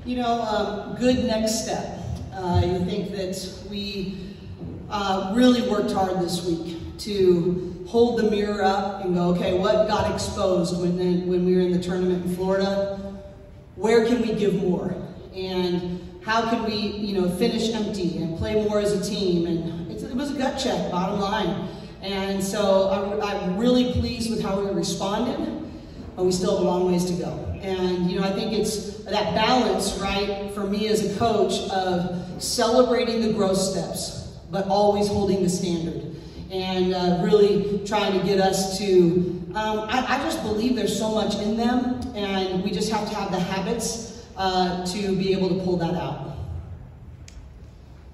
Good next step. I think that we really worked hard this week to hold the mirror up and go, okay, what got exposed when we were in the tournament in Florida? Where can we give more? And how can we, finish empty and play more as a team? And it was a gut check, bottom line. And so I'm really pleased with how we responded, but we still have a long ways to go. And, I think it's that balance, right, for me as a coach of celebrating the growth steps, but always holding the standard. And really trying to get us to, I just believe there's so much in them, and we just have to have the habits to be able to pull that out.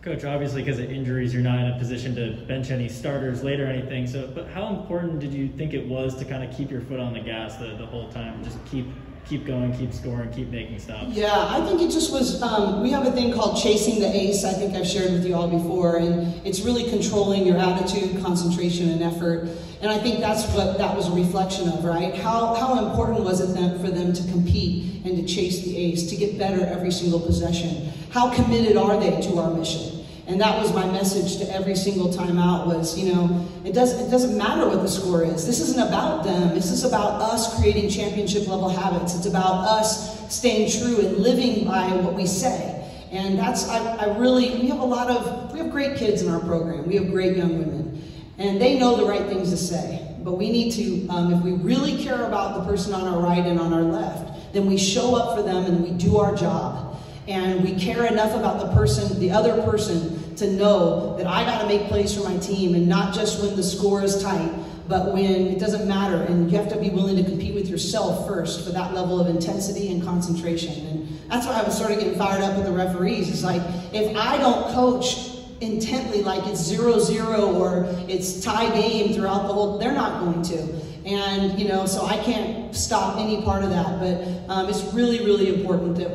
Coach, obviously because of injuries, you're not in a position to bench any starters late or anything. But how important did you think it was to kind of keep your foot on the gas the whole time? Just keep going, keep scoring, keep making stops. Yeah, I think it just was, we have a thing called chasing the ace. I think I've shared with you all before, and it's really controlling your attitude, concentration, and effort. And I think that's what that was a reflection of, right? How important was it then for them to compete and to chase the ace, to get better every single possession? How committed are they to our mission? And that was my message to every single time out was, it doesn't matter what the score is. This isn't about them. This is about us creating championship level habits. It's about us staying true and living by what we say. And that's, we have great kids in our program. We have great young women. And they know the right things to say. But we need to, if we really care about the person on our right and on our left, then we show up for them and we do our job. And we care enough about the other person, to know that I got to make plays for my team, and not just when the score is tight, but when it doesn't matter. And you have to be willing to compete with yourself first for that level of intensity and concentration. And that's why I was sort of getting fired up with the referees. It's like, if I don't coach intently like it's 0-0 or it's tie game throughout the whole, they're not going to. And, so I can't stop any part of that. But it's really, really important that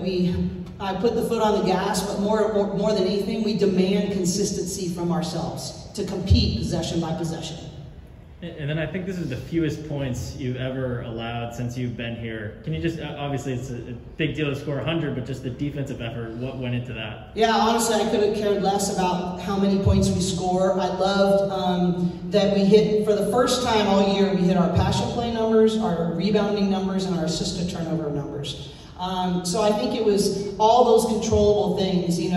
I put the foot on the gas, but more than anything, we demand consistency from ourselves to compete possession by possession. And then I think this is the fewest points you've ever allowed since you've been here. Can you just, obviously it's a big deal to score 100, but just the defensive effort, what went into that? Yeah, honestly, I could have cared less about how many points we score. I loved that we hit, for the first time all year, we hit our passion play numbers, our rebounding numbers, and our assist to turnover numbers. So I think it was all those controllable things, and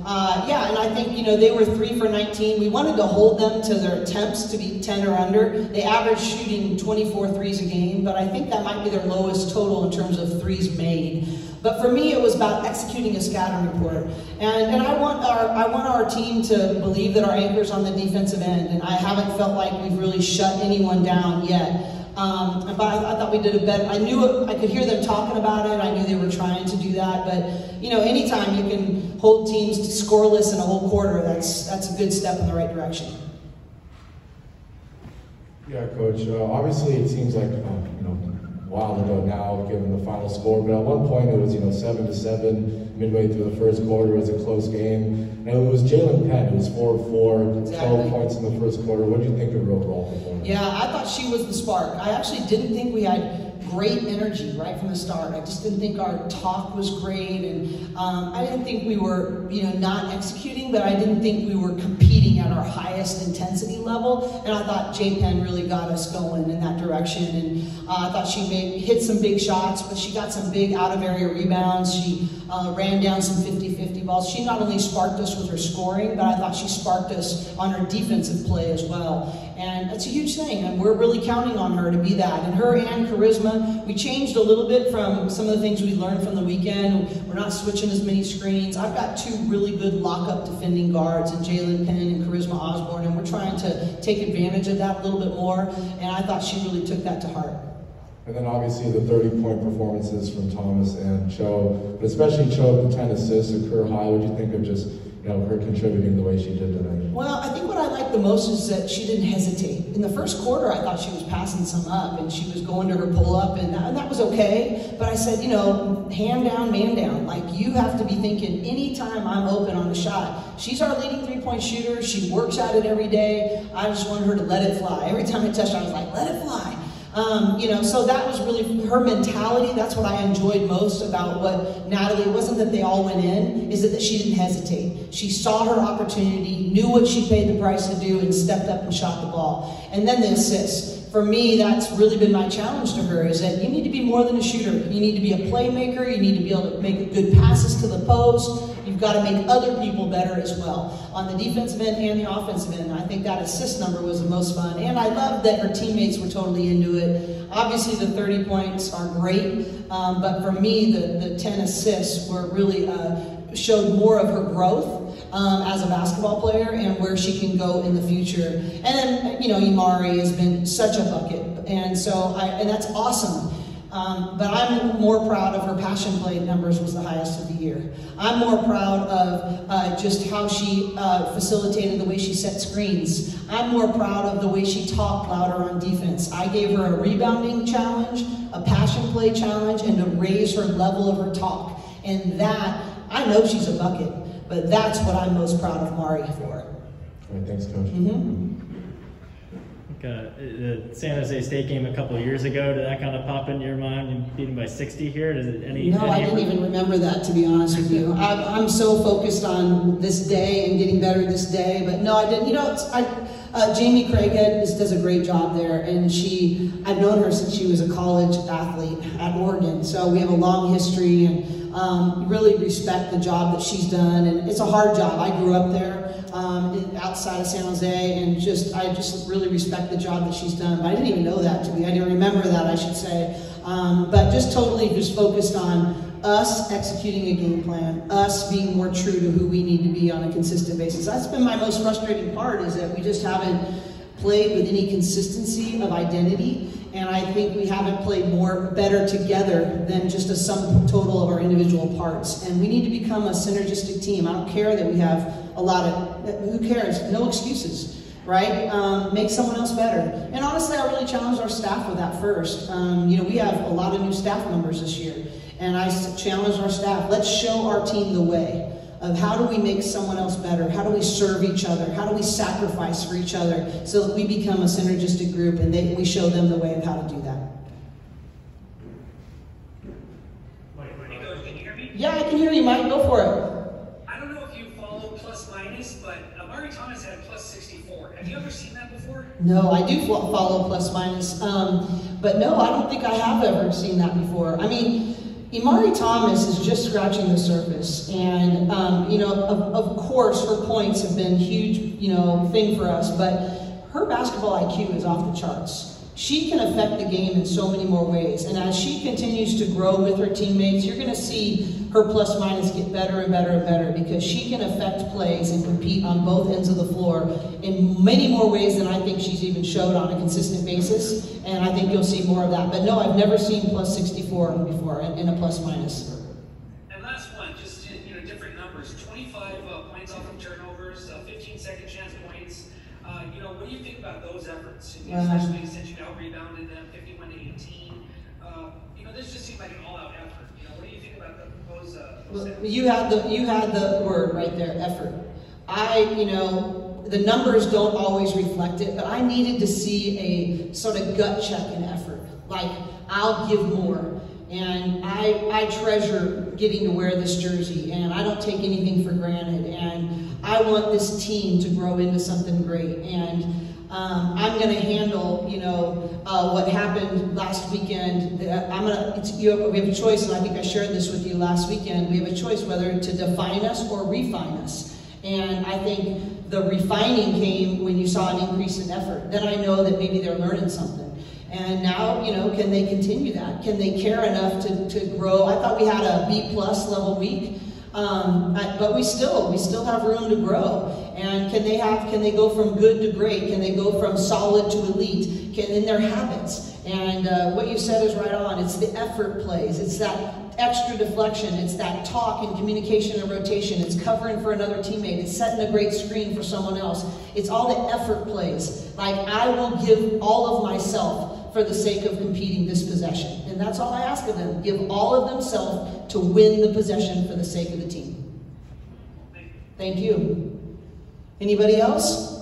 I think, they were 3 for 19. We wanted to hold them to their attempts to be 10 or under. They averaged shooting 24 threes a game, but I think that might be their lowest total in terms of threes made. But for me, it was about executing a scouting report. And I want our team to believe that our anchor's on the defensive end, and I haven't felt like we've really shut anyone down yet. But I thought we did a better, I could hear them talking about it. I knew they were trying to do that. But, anytime you can hold teams scoreless in a whole quarter, that's a good step in the right direction. Yeah, Coach, obviously it seems like, a while ago now, given the final score, but at one point it was, 7-7, midway through the first quarter. It was a close game. And it was Jalen Penn, who was 4-4, exactly. 12 points in the first quarter. What do you think of her overall performance? Yeah, I thought she was the spark. I actually didn't think we had great energy right from the start. I just didn't think our talk was great, and I didn't think we were, not executing, but I didn't think we were competing at our highest intensity level. And I thought J. Penn really got us going in that direction. And I thought she hit some big shots, but she got some big out-of-area rebounds. She ran down some 50-50 balls. She not only sparked us with her scoring, but I thought she sparked us on her defensive play as well. And that's a huge thing, and we're really counting on her to be that. And her and charisma, we changed a little bit from some of the things we learned from the weekend. We're not switching as many screens. I've got 2 really good lock-up defending guards in Jalen Penn and Charisma Osborne, and we're trying to take advantage of that a little bit more. And I thought she really took that to heart. And then obviously the 30-point performances from Thomas and Chou, but especially Chou with the 10 assists, a career high. What do you think of just her contributing the way she did tonight? Well, I think what I liked the most is that she didn't hesitate. In the first quarter, I thought she was passing some up, and she was going to her pull-up, and that was okay. But I said, hand down, man down. Like, you have to be thinking, anytime I'm open on a shot. She's our leading three-point shooter. She works at it every day. I just wanted her to let it fly. Every time I touched her, I was like, let it fly. So that was really her mentality. That's what I enjoyed most about what Natalie, it wasn't that they all went in, is that she didn't hesitate. She saw her opportunity, knew what she paid the price to do, and stepped up and shot the ball. And then the assists. For me, that's really been my challenge to her, is that you need to be more than a shooter. You need to be a playmaker. You need to be able to make good passes to the post. You've got to make other people better as well, on the defensive end and the offensive end. I think that assist number was the most fun. And I loved that her teammates were totally into it. Obviously, the 30 points are great, but for me, the 10 assists were really showed more of her growth as a basketball player and where she can go in the future. And then, IImar'I has been such a bucket, and and that's awesome. But I'm more proud of her passion play numbers was the highest of the year. I'm more proud of just how she facilitated the way she set screens. I'm more proud of the way she talked louder on defense. I gave her a rebounding challenge, a passion play challenge, and to raise her level of her talk. And that, I know she's a bucket, but that's what I'm most proud of Mari for. All right, thanks, Coach. The San Jose State game a couple of years ago, did that kind of pop into your mind? You beat them by 60 here? Does it No, I didn't even remember that, to be honest with you. I'm so focused on this day and getting better this day, but no, I didn't. Jamie Craighead does a great job there, and I've known her since she was a college athlete at Oregon, so we have a long history, and really respect the job that she's done, and it's a hard job. I grew up there. Outside of San Jose, and I just really respect the job that she's done. But I didn't even know that I didn't remember that, I should say. But just totally focused on us executing a game plan, us being more true to who we need to be on a consistent basis. That's been my most frustrating part, is that we just haven't played with any consistency of identity. And I think we haven't played better together than just a sum total of our individual parts. And we need to become a synergistic team. I don't care that we have a lot of, who cares? No excuses, right? Make someone else better. And honestly, I really challenged our staff with that first. We have a lot of new staff members this year. And I challenged our staff, let's show our team the way of how do we make someone else better? How do we serve each other? How do we sacrifice for each other so that we become a synergistic group, and we show them the way of how to do that? Can you hear me? Yeah, I can hear you, Mike. Go for it. I don't know if you follow plus minus, but Murray Thomas had plus 64. Have you ever seen that before? No, I do follow plus minus. But no, I don't think I have ever seen that before. I mean, IImar'I Thomas is just scratching the surface, and of course her points have been a huge thing for us, but her basketball IQ is off the charts. She can affect the game in so many more ways, and as she continues to grow with her teammates, you're going to see her plus minus get better and better and better, because she can affect plays and compete on both ends of the floor in many more ways than I think she's even showed on a consistent basis, and I think you'll see more of that. But no, I've never seen plus 64 before in a plus minus. And last one, just different numbers, 25 points off of turnovers, 15 second chance points. What do you think about those efforts, especially since you out-rebounded them 51 to 18? This just seemed like an all-out effort. What do you think about those? You had the word right there, effort. The numbers don't always reflect it, but I needed to see a sort of gut check in effort. Like, I'll give more. And I treasure getting to wear this jersey, and I don't take anything for granted. And I want this team to grow into something great. And I'm going to handle, what happened last weekend. We have a choice, and I think I shared this with you last weekend. We have a choice whether to define us or refine us. And I think the refining came when you saw an increase in effort. Then I know that maybe they're learning something. And now, can they continue that? Can they care enough to grow? I thought we had a B+ level week, but we still have room to grow. And can they go from good to great? Can they go from solid to elite? In their habits? And what you said is right on. It's the effort plays. It's that extra deflection. It's that talk and communication and rotation. It's covering for another teammate. It's setting a great screen for someone else. It's all the effort plays. Like, I will give all of myself for the sake of competing this possession. And that's all I ask of them. Give all of themselves to win the possession for the sake of the team. Thank you. Anybody else?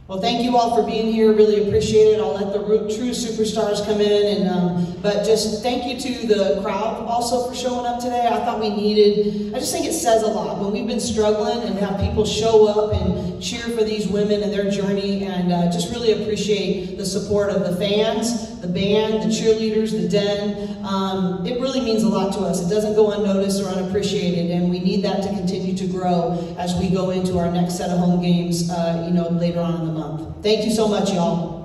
Well, thank you all for being here. Really appreciate it. I'll let the true superstars come in, and but just thank you to the crowd also for showing up today. I thought we needed. I just think it says a lot when we've been struggling and have people show up and cheer for these women and their journey, and just really appreciate the support of the fans, the band, the cheerleaders, the den. It really means a lot to us. It doesn't go unnoticed or unappreciated, and we need that to continue to grow as we go into our next set of home games, later on in the month. Thank you so much, y'all.